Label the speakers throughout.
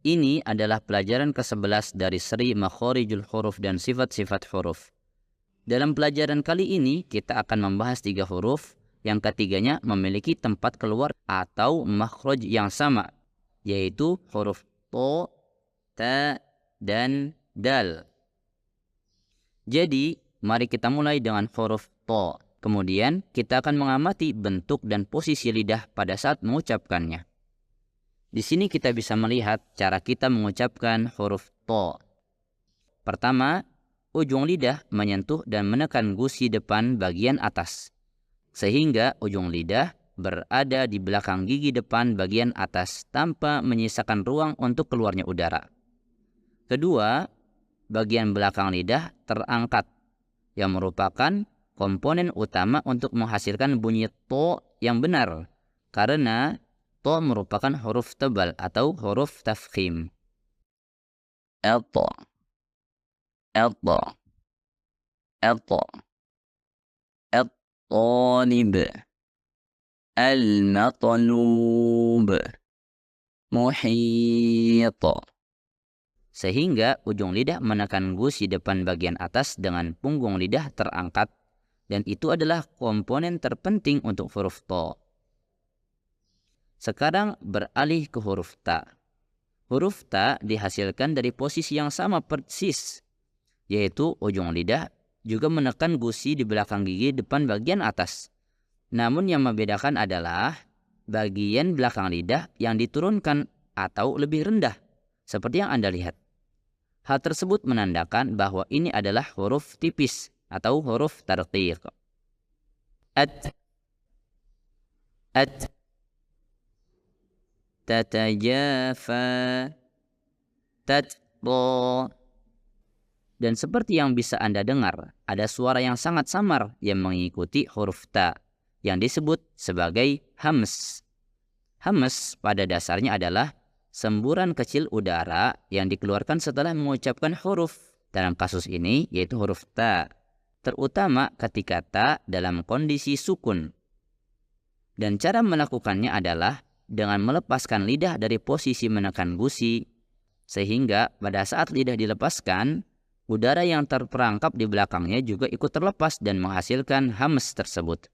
Speaker 1: Ini adalah pelajaran ke-11 dari seri Makhorijul Huruf dan sifat-sifat huruf. Dalam pelajaran kali ini kita akan membahas 3 huruf yang ketiganya memiliki tempat keluar atau makhraj yang sama, yaitu huruf to, ta, dan dal. Jadi mari kita mulai dengan huruf to. Kemudian kita akan mengamati bentuk dan posisi lidah pada saat mengucapkannya. Di sini kita bisa melihat cara kita mengucapkan huruf to. Pertama, ujung lidah menyentuh dan menekan gusi depan bagian atas, sehingga ujung lidah berada di belakang gigi depan bagian atas tanpa menyisakan ruang untuk keluarnya udara. Kedua, bagian belakang lidah terangkat, yang merupakan komponen utama untuk menghasilkan bunyi to yang benar, karena to merupakan huruf tebal atau huruf tafkhim. Elto, elto, elto, الطالب المطلوب محيط. Sehingga ujung lidah menekan gusi depan bagian atas dengan punggung lidah terangkat, dan itu adalah komponen terpenting untuk huruf to. Sekarang beralih ke huruf ta. Huruf ta dihasilkan dari posisi yang sama persis, yaitu ujung lidah juga menekan gusi di belakang gigi depan bagian atas. Namun yang membedakan adalah bagian belakang lidah yang diturunkan atau lebih rendah, seperti yang Anda lihat. Hal tersebut menandakan bahwa ini adalah huruf tipis atau huruf tarqiq. At, at, tatajafa, tatbo. Dan seperti yang bisa Anda dengar, ada suara yang sangat samar yang mengikuti huruf ta, yang disebut sebagai hams. Hams pada dasarnya adalah semburan kecil udara yang dikeluarkan setelah mengucapkan huruf. Dalam kasus ini yaitu huruf ta, terutama ketika ta dalam kondisi sukun. Dan cara melakukannya adalah dengan melepaskan lidah dari posisi menekan gusi, sehingga pada saat lidah dilepaskan, udara yang terperangkap di belakangnya juga ikut terlepas dan menghasilkan hams tersebut.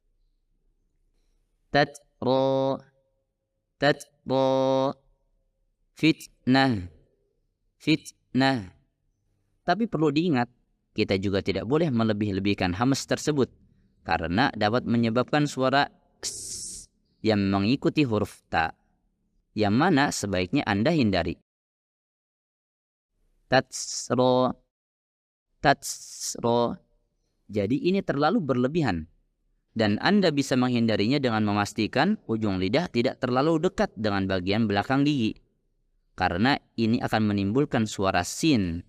Speaker 1: Tatro, tatro, fitnah, fitnah. Tapi perlu diingat, kita juga tidak boleh melebih-lebihkan hams tersebut, karena dapat menyebabkan suara s yang mengikuti huruf ta, yang mana sebaiknya Anda hindari. Tatsro, tatsro. Jadi ini terlalu berlebihan, dan Anda bisa menghindarinya dengan memastikan ujung lidah tidak terlalu dekat dengan bagian belakang gigi, karena ini akan menimbulkan suara sin.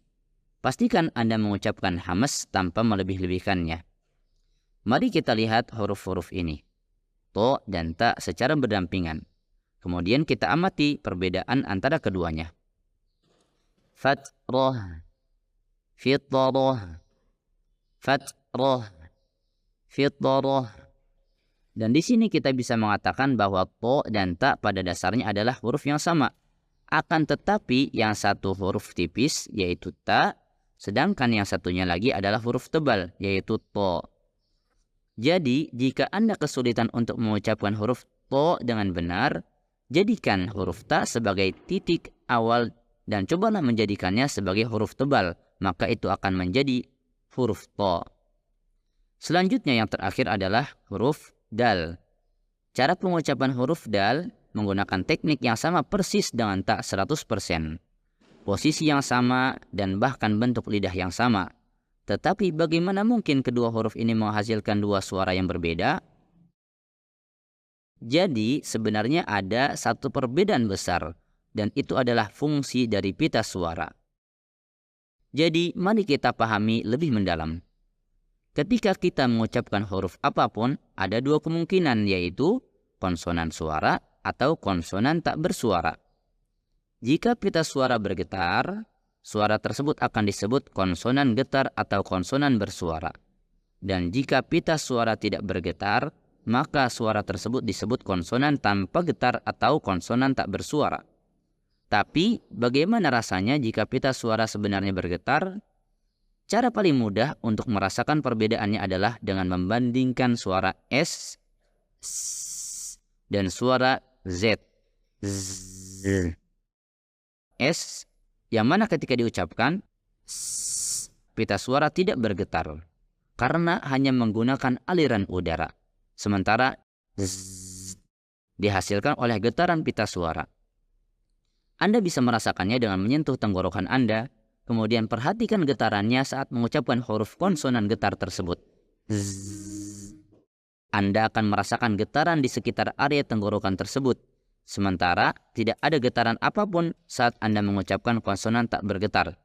Speaker 1: Pastikan Anda mengucapkan hams tanpa melebih-lebihkannya. Mari kita lihat huruf-huruf ini, to dan ta secara berdampingan. Kemudian kita amati perbedaan antara keduanya. Fatrah, fitrah, fatrah, fitrah. Dan di sini kita bisa mengatakan bahwa to dan ta pada dasarnya adalah huruf yang sama. Akan tetapi yang satu huruf tipis yaitu ta, sedangkan yang satunya lagi adalah huruf tebal yaitu to. Jadi jika Anda kesulitan untuk mengucapkan huruf to dengan benar, jadikan huruf ta sebagai titik awal dan cobalah menjadikannya sebagai huruf tebal, maka itu akan menjadi huruf to. Selanjutnya yang terakhir adalah huruf dal. Cara pengucapan huruf dal menggunakan teknik yang sama persis dengan ta 100%. Posisi yang sama dan bahkan bentuk lidah yang sama. Tetapi bagaimana mungkin kedua huruf ini menghasilkan dua suara yang berbeda? Jadi sebenarnya ada satu perbedaan besar, dan itu adalah fungsi dari pita suara. Jadi mari kita pahami lebih mendalam. Ketika kita mengucapkan huruf apapun, ada dua kemungkinan, yaitu konsonan suara atau konsonan tak bersuara. Jika pita suara bergetar, suara tersebut akan disebut konsonan getar atau konsonan bersuara. Dan jika pita suara tidak bergetar, maka suara tersebut disebut konsonan tanpa getar atau konsonan tak bersuara. Tapi bagaimana rasanya jika pita suara sebenarnya bergetar? Cara paling mudah untuk merasakan perbedaannya adalah dengan membandingkan suara S dan suara Z. S yang mana ketika diucapkan pita suara tidak bergetar karena hanya menggunakan aliran udara. Sementara dihasilkan oleh getaran pita suara. Anda bisa merasakannya dengan menyentuh tenggorokan Anda, kemudian perhatikan getarannya saat mengucapkan huruf konsonan getar tersebut. Anda akan merasakan getaran di sekitar area tenggorokan tersebut, sementara tidak ada getaran apapun saat Anda mengucapkan konsonan tak bergetar.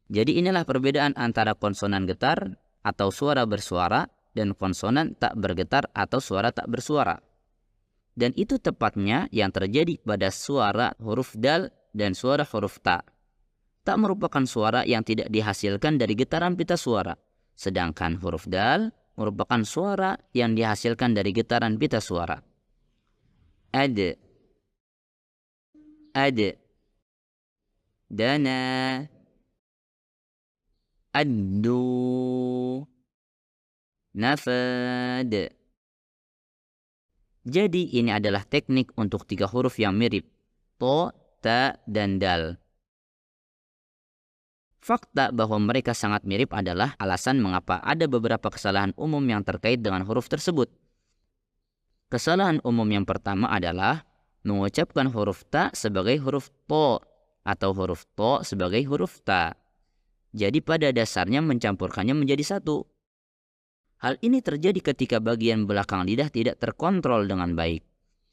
Speaker 1: Jadi inilah perbedaan antara konsonan getar atau suara bersuara dan konsonan tak bergetar atau suara tak bersuara. Dan itu tepatnya yang terjadi pada suara huruf dal dan suara huruf ta. Tak merupakan suara yang tidak dihasilkan dari getaran pita suara. Sedangkan huruf dal merupakan suara yang dihasilkan dari getaran pita suara. Ad, dana, addu, nafad. Jadi ini adalah teknik untuk 3 huruf yang mirip, to, ta, dan dal. Fakta bahwa mereka sangat mirip adalah alasan mengapa ada beberapa kesalahan umum yang terkait dengan huruf tersebut. Kesalahan umum yang pertama adalah mengucapkan huruf ta sebagai huruf to atau huruf to sebagai huruf ta. Jadi pada dasarnya mencampurkannya menjadi satu. Hal ini terjadi ketika bagian belakang lidah tidak terkontrol dengan baik.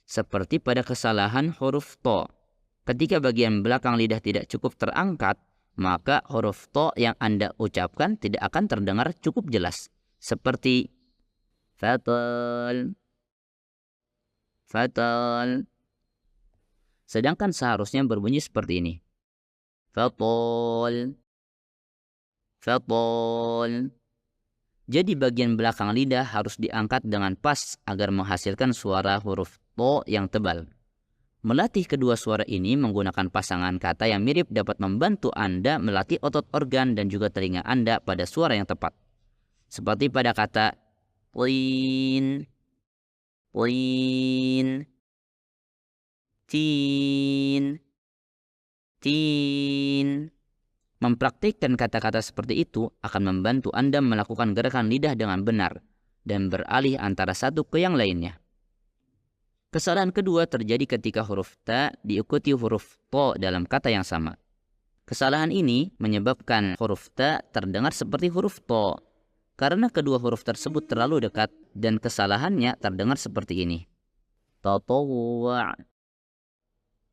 Speaker 1: Seperti pada kesalahan huruf to. Ketika bagian belakang lidah tidak cukup terangkat, maka huruf to yang Anda ucapkan tidak akan terdengar cukup jelas. Seperti fatal, fatal. Sedangkan seharusnya berbunyi seperti ini. Fatal, fatal. Jadi bagian belakang lidah harus diangkat dengan pas agar menghasilkan suara huruf to yang tebal. Melatih kedua suara ini menggunakan pasangan kata yang mirip dapat membantu Anda melatih otot organ dan juga telinga Anda pada suara yang tepat. Seperti pada kata plin, plin, tin, tin. Mempraktikkan kata-kata seperti itu akan membantu Anda melakukan gerakan lidah dengan benar dan beralih antara satu ke yang lainnya. Kesalahan kedua terjadi ketika huruf ta diikuti huruf to dalam kata yang sama. Kesalahan ini menyebabkan huruf ta terdengar seperti huruf to karena kedua huruf tersebut terlalu dekat dan kesalahannya terdengar seperti ini. Tatawwa',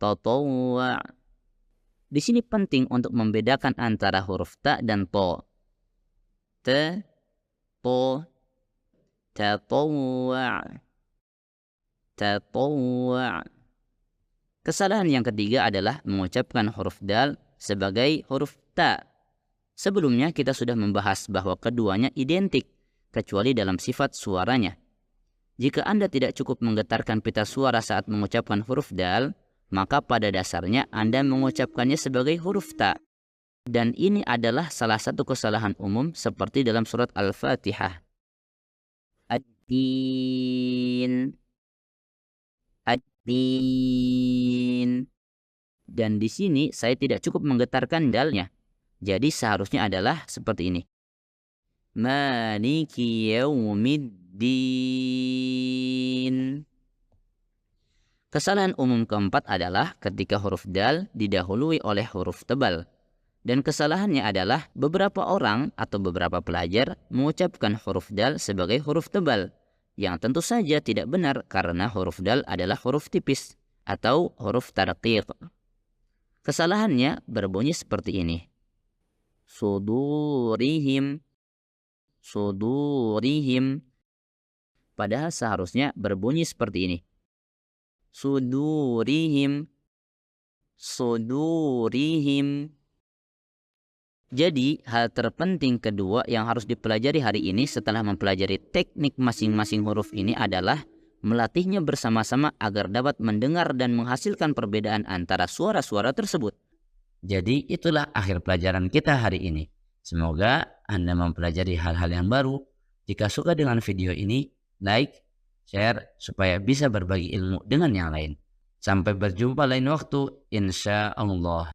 Speaker 1: tatawwa'. Di sini penting untuk membedakan antara huruf ta dan to. Ta, to, tatawwa', tatawwa'. Kesalahan yang ketiga adalah mengucapkan huruf dal sebagai huruf ta. Sebelumnya kita sudah membahas bahwa keduanya identik, kecuali dalam sifat suaranya. Jika Anda tidak cukup menggetarkan pita suara saat mengucapkan huruf dal, maka pada dasarnya Anda mengucapkannya sebagai huruf ta. Dan ini adalah salah satu kesalahan umum seperti dalam surat Al-Fatihah. Ad-din, ad-din. Dan di sini saya tidak cukup menggetarkan dalnya. Jadi seharusnya adalah seperti ini. Maliki yaumiddin. Kesalahan umum keempat adalah ketika huruf dal didahului oleh huruf tebal. Dan kesalahannya adalah beberapa orang atau beberapa pelajar mengucapkan huruf dal sebagai huruf tebal. Yang tentu saja tidak benar karena huruf dal adalah huruf tipis atau huruf tarqiq. Kesalahannya berbunyi seperti ini. Sudurihim, sudurihim. Padahal seharusnya berbunyi seperti ini. Sudurihim, sudurihim. Jadi hal terpenting kedua yang harus dipelajari hari ini setelah mempelajari teknik masing-masing huruf ini adalah melatihnya bersama-sama agar dapat mendengar dan menghasilkan perbedaan antara suara-suara tersebut. Jadi itulah akhir pelajaran kita hari ini. Semoga Anda mempelajari hal-hal yang baru. Jika suka dengan video ini, like, share supaya bisa berbagi ilmu dengan yang lain. Sampai berjumpa lain waktu, insya Allah.